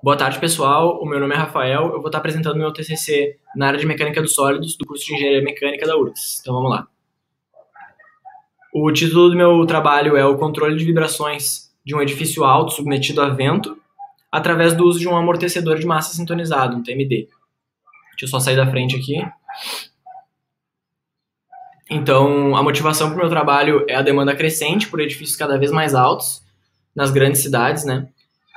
Boa tarde, pessoal. O meu nome é Rafael. Eu vou estar apresentando meu TCC na área de Mecânica dos Sólidos do curso de Engenharia Mecânica da URGS. Então, vamos lá. O título do meu trabalho é o controle de vibrações de um edifício alto submetido a vento através do uso de um amortecedor de massa sintonizado, um TMD. Deixa eu só sair da frente aqui. Então, a motivação para o meu trabalho é a demanda crescente por edifícios cada vez mais altos nas grandes cidades, né?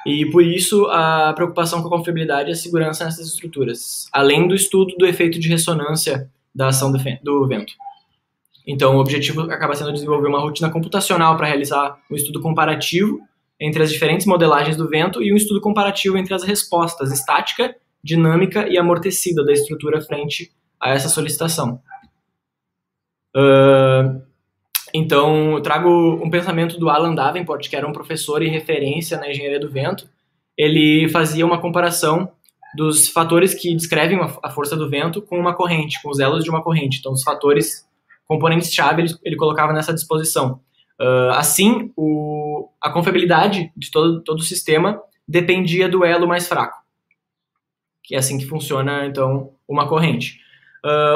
E, por isso, a preocupação com a confiabilidade e a segurança nessas estruturas, além do estudo do efeito de ressonância da ação do vento. Então, o objetivo acaba sendo desenvolver uma rotina computacional para realizar um estudo comparativo entre as diferentes modelagens do vento e um estudo comparativo entre as respostas estática, dinâmica e amortecida da estrutura frente a essa solicitação. Então, eu trago um pensamento do Alan Davenport, que era um professor e referência na engenharia do vento. Ele fazia uma comparação dos fatores que descrevem a força do vento com uma corrente, com os elos de uma corrente. Então, os fatores, componentes-chave, ele colocava nessa disposição. Assim, a confiabilidade de todo o sistema dependia do elo mais fraco, que é assim que funciona, então, uma corrente.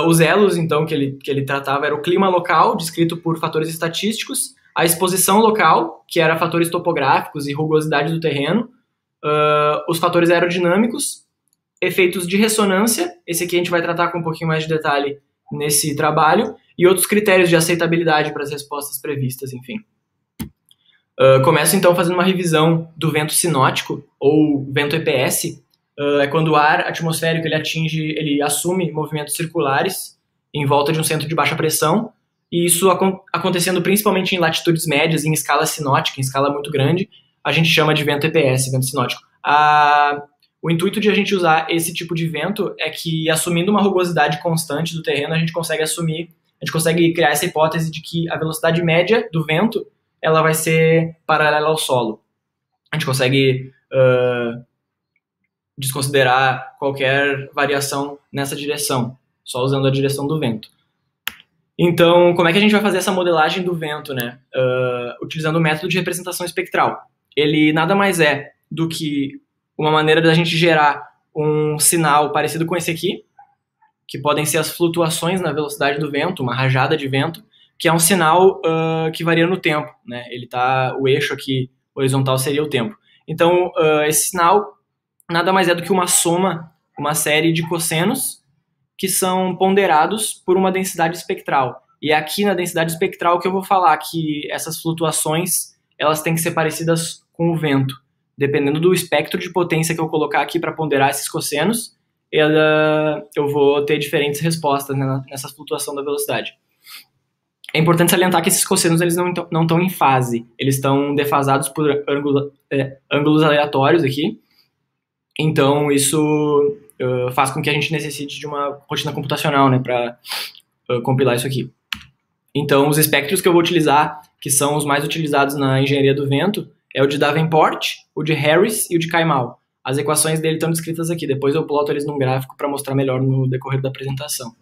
Os elos, então, que ele tratava era o clima local, descrito por fatores estatísticos, a exposição local, que era fatores topográficos e rugosidade do terreno, os fatores aerodinâmicos, efeitos de ressonância, esse aqui a gente vai tratar com um pouquinho mais de detalhe nesse trabalho, e outros critérios de aceitabilidade para as respostas previstas, enfim. Começo, então, fazendo uma revisão do vento sinótico, ou vento EPS. É quando o ar atmosférico ele assume movimentos circulares em volta de um centro de baixa pressão, e isso acontecendo principalmente em latitudes médias, em escala sinótica, em escala muito grande, a gente chama de vento EPS, vento sinótico. O intuito de a gente usar esse tipo de vento é que, assumindo uma rugosidade constante do terreno, a gente consegue criar essa hipótese de que a velocidade média do vento ela vai ser paralela ao solo. A gente consegue desconsiderar qualquer variação nessa direção, só usando a direção do vento. Então, como é que a gente vai fazer essa modelagem do vento, né? Utilizando o método de representação espectral. Ele nada mais é do que uma maneira da gente gerar um sinal parecido com esse aqui, que podem ser as flutuações na velocidade do vento, uma rajada de vento, que é um sinal que varia no tempo, né? O eixo aqui horizontal seria o tempo. Então, esse sinal nada mais é do que uma série de cossenos que são ponderados por uma densidade espectral. E é aqui na densidade espectral que eu vou falar que essas flutuações elas têm que ser parecidas com o vento. Dependendo do espectro de potência que eu colocar aqui para ponderar esses cossenos, eu vou ter diferentes respostas, né, nessa flutuação da velocidade. É importante salientar que esses cossenos eles não estão em fase, eles estão defasados por ângulos aleatórios aqui. Então, isso faz com que a gente necessite de uma rotina computacional, né, para compilar isso aqui. Então, os espectros que eu vou utilizar, que são os mais utilizados na engenharia do vento, é o de Davenport, o de Harris e o de Kaimal. As equações dele estão descritas aqui, depois eu ploto eles num gráfico para mostrar melhor no decorrer da apresentação.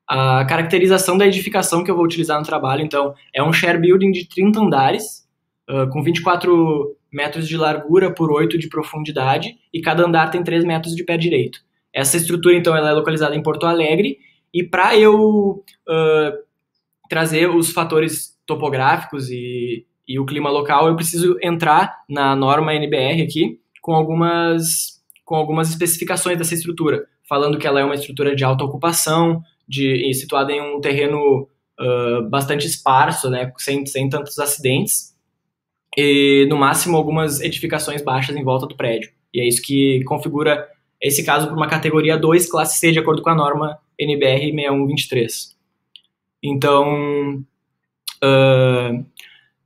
A caracterização da edificação que eu vou utilizar no trabalho, então, é um share building de 30 andares, com 24 metros de largura por 8 de profundidade, e cada andar tem 3 metros de pé direito. Essa estrutura, então, ela é localizada em Porto Alegre, e para eu trazer os fatores topográficos e o clima local, eu preciso entrar na norma NBR aqui com algumas especificações dessa estrutura, falando que ela é uma estrutura de alta ocupação, situada em um terreno bastante esparso, né, sem tantos acidentes, e no máximo algumas edificações baixas em volta do prédio. E é isso que configura esse caso por uma categoria 2, classe C, de acordo com a norma NBR 6123. Então,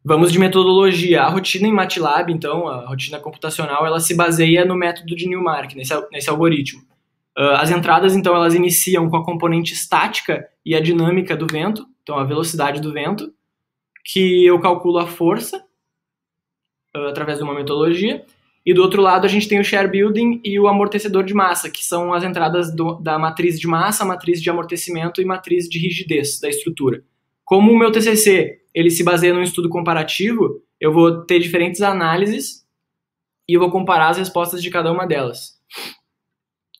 vamos de metodologia. A rotina em MATLAB, então, a rotina computacional, ela se baseia no método de Newmark, nesse algoritmo. As entradas, então, elas iniciam com a componente estática e a dinâmica do vento, então a velocidade do vento, que eu calculo a força através de uma metodologia, e do outro lado a gente tem o share building e o amortecedor de massa, que são as entradas da matriz de massa, matriz de amortecimento e matriz de rigidez da estrutura. Como o meu TCC ele se baseia num estudo comparativo, eu vou ter diferentes análises e eu vou comparar as respostas de cada uma delas.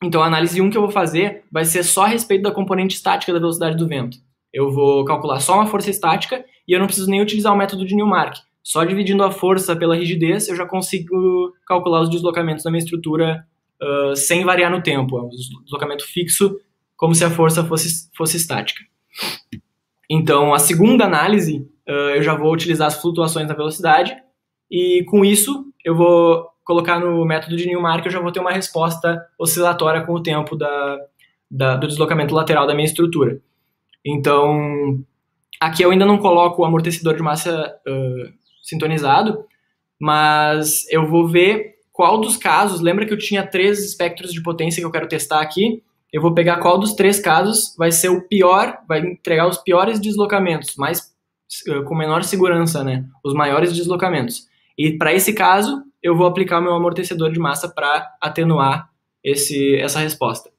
Então, a análise 1 que eu vou fazer vai ser só a respeito da componente estática da velocidade do vento. Eu vou calcular só uma força estática e eu não preciso nem utilizar o método de Newmark. Só dividindo a força pela rigidez, eu já consigo calcular os deslocamentos da minha estrutura sem variar no tempo. É um deslocamento fixo, como se a força fosse estática. Então, a segunda análise, eu já vou utilizar as flutuações da velocidade e, com isso, eu vou colocar no método de Newmark, eu já vou ter uma resposta oscilatória com o tempo do deslocamento lateral da minha estrutura. Então, aqui eu ainda não coloco o amortecedor de massa sintonizado, mas eu vou ver qual dos casos, lembra que eu tinha 3 espectros de potência que eu quero testar aqui, eu vou pegar qual dos 3 casos vai ser o pior, vai entregar os piores deslocamentos, com menor segurança, né? Os maiores deslocamentos. E para esse caso, eu vou aplicar o meu amortecedor de massa para atenuar essa resposta.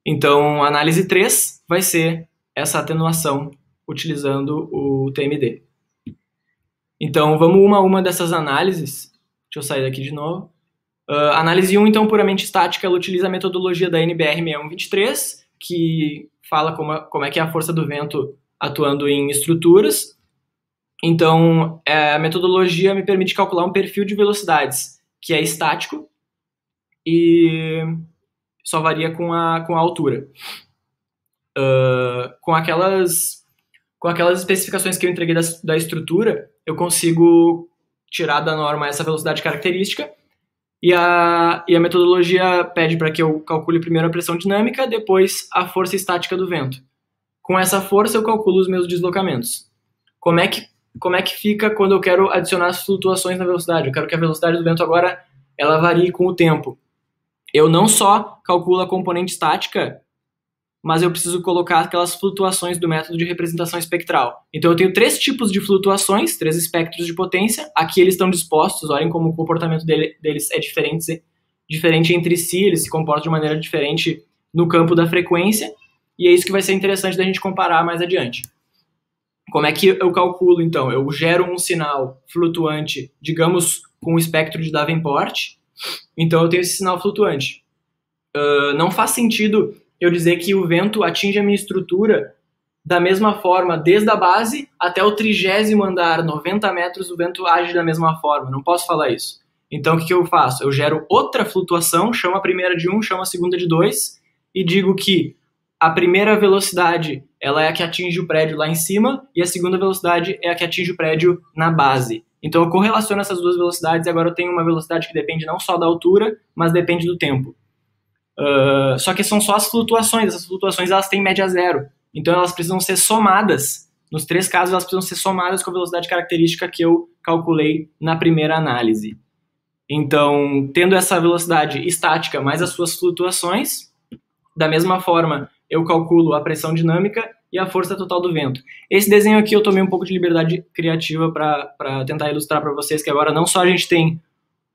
Então, a análise 3 vai ser essa atenuação utilizando o TMD. Então, vamos uma a uma dessas análises. Deixa eu sair daqui de novo. Análise 1, então, puramente estática, ela utiliza a metodologia da NBR 6123, que fala como é que é a força do vento atuando em estruturas. Então, a metodologia me permite calcular um perfil de velocidades que é estático e só varia com a altura. Com aquelas especificações que eu entreguei da estrutura, eu consigo tirar da norma essa velocidade característica e a metodologia pede para que eu calcule primeiro a pressão dinâmica, depois a força estática do vento. Com essa força, eu calculo os meus deslocamentos. Como é que fica quando eu quero adicionar as flutuações na velocidade? Eu quero que a velocidade do vento agora ela varie com o tempo. Eu não só calculo a componente estática, mas eu preciso colocar aquelas flutuações do método de representação espectral. Então eu tenho 3 tipos de flutuações, 3 espectros de potência. Aqui eles estão dispostos, olhem como o comportamento deles é diferente entre si, eles se comportam de maneira diferente no campo da frequência, e é isso que vai ser interessante da gente comparar mais adiante. Como é que eu calculo, então? Eu gero um sinal flutuante, digamos, com o espectro de Davenport, então eu tenho esse sinal flutuante. Não faz sentido eu dizer que o vento atinge a minha estrutura da mesma forma, desde a base até o 30º andar, 90 metros, o vento age da mesma forma. Não posso falar isso. Então, o que eu faço? Eu gero outra flutuação, chamo a primeira de 1, chamo a segunda de 2, e digo que a primeira velocidade ela é a que atinge o prédio lá em cima, e a segunda velocidade é a que atinge o prédio na base. Então, eu correlaciono essas duas velocidades, e agora eu tenho uma velocidade que depende não só da altura, mas depende do tempo. Só que são só as flutuações. Essas flutuações elas têm média zero. Então elas precisam ser somadas. Nos 3 casos elas precisam ser somadas com a velocidade característica que eu calculei na primeira análise. Então, tendo essa velocidade estática mais as suas flutuações, da mesma forma eu calculo a pressão dinâmica e a força total do vento. Esse desenho aqui eu tomei um pouco de liberdade criativa para tentar ilustrar para vocês que agora não só a gente tem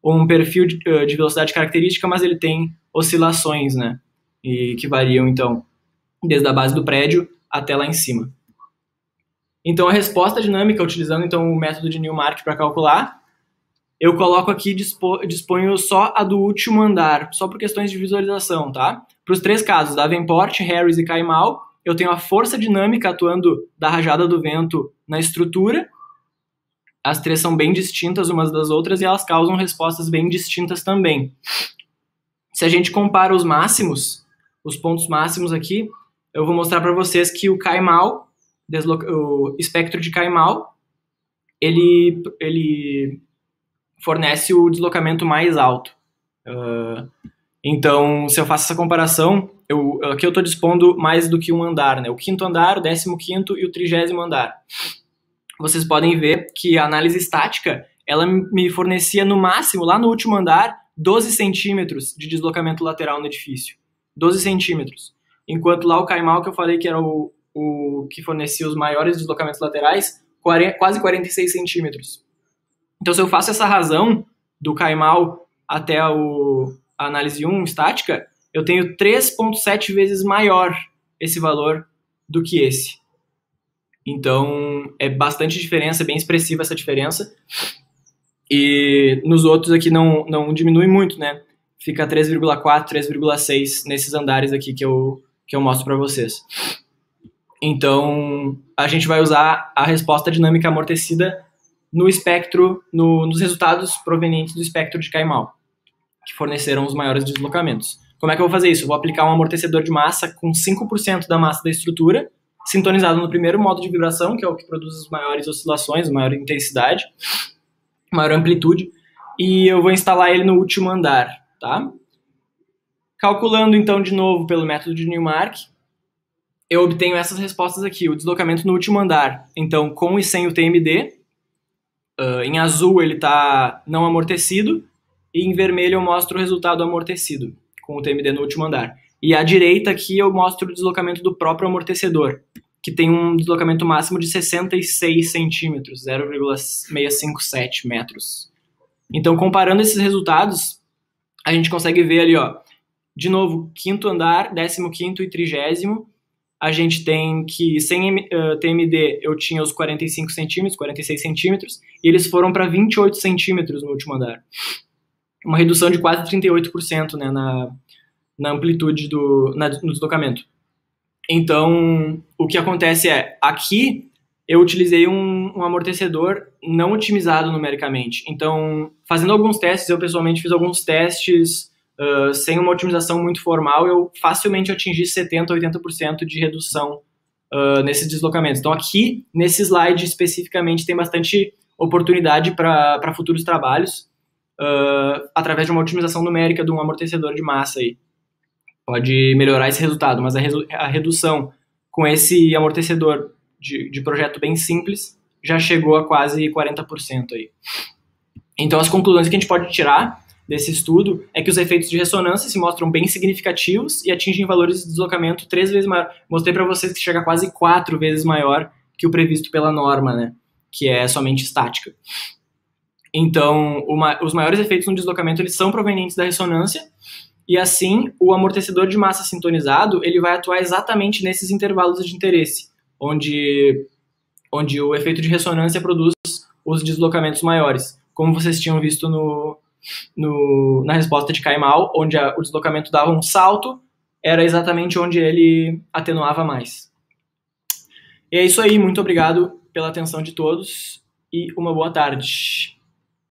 um perfil de velocidade característica, mas ele tem oscilações, né? E que variam, então, desde a base do prédio até lá em cima. Então, a resposta dinâmica, utilizando então o método de Newmark para calcular, eu coloco aqui, disponho só a do último andar, só por questões de visualização, tá? Para os 3 casos, Davenport, Harris e Kaimal, eu tenho a força dinâmica atuando da rajada do vento na estrutura. As 3 são bem distintas umas das outras e elas causam respostas bem distintas também. Se a gente compara os máximos, os pontos máximos aqui, eu vou mostrar para vocês que o Kaimal, o espectro de Kaimal, ele fornece o deslocamento mais alto. Então, se eu faço essa comparação, aqui eu estou dispondo mais do que um andar, né? O 5º andar, o 15º e o 30º andar. Vocês podem ver que a análise estática, ela me fornecia no máximo, lá no último andar, 12 centímetros de deslocamento lateral no edifício. 12 centímetros. Enquanto lá o Kaimal, que eu falei que era o que fornecia os maiores deslocamentos laterais, quase 46 centímetros. Então, se eu faço essa razão do Kaimal até a análise 1 estática, eu tenho 3,7 vezes maior esse valor do que esse. Então, é bastante diferença, é bem expressiva essa diferença. E nos outros aqui não diminui muito, né? Fica 3,4, 3,6 nesses andares aqui que eu mostro para vocês. Então, a gente vai usar a resposta dinâmica amortecida no espectro, nos resultados provenientes do espectro de Kaimal, que forneceram os maiores deslocamentos. Como é que eu vou fazer isso? Eu vou aplicar um amortecedor de massa com 5% da massa da estrutura, sintonizado no primeiro modo de vibração, que é o que produz as maiores oscilações, maior intensidade, maior amplitude, e eu vou instalar ele no último andar, tá? Calculando, então, de novo pelo método de Newmark, eu obtenho essas respostas aqui. O deslocamento no último andar, então, com e sem o TMD. Em azul ele está não amortecido, e em vermelho eu mostro o resultado amortecido, com o TMD no último andar. E à direita aqui eu mostro o deslocamento do próprio amortecedor, que tem um deslocamento máximo de 66 centímetros, 0,657 metros. Então, comparando esses resultados, a gente consegue ver ali, ó, de novo, quinto andar, 15º e 30º, a gente tem que, sem TMD, eu tinha os 45 centímetros, 46 centímetros, e eles foram para 28 centímetros no último andar. Uma redução de quase 38%, né, na amplitude no deslocamento. Então, o que acontece é, aqui eu utilizei um amortecedor não otimizado numericamente. Então, fazendo alguns testes, eu pessoalmente fiz alguns testes sem uma otimização muito formal, eu facilmente atingi 70%, 80% de redução nesses deslocamentos. Então, aqui, nesse slide especificamente, tem bastante oportunidade para futuros trabalhos através de uma otimização numérica de um amortecedor de massa aí. Pode melhorar esse resultado, mas a redução com esse amortecedor de projeto bem simples já chegou a quase 40% aí. Então, as conclusões que a gente pode tirar desse estudo é que os efeitos de ressonância se mostram bem significativos e atingem valores de deslocamento 3 vezes maior. Mostrei para vocês que chega a quase 4 vezes maior que o previsto pela norma, né? Que é somente estática. Então, os maiores efeitos no deslocamento eles são provenientes da ressonância, e assim, o amortecedor de massa sintonizado ele vai atuar exatamente nesses intervalos de interesse, onde o efeito de ressonância produz os deslocamentos maiores, como vocês tinham visto na resposta de Kaimal, onde o deslocamento dava um salto, era exatamente onde ele atenuava mais. E é isso aí, muito obrigado pela atenção de todos e uma boa tarde.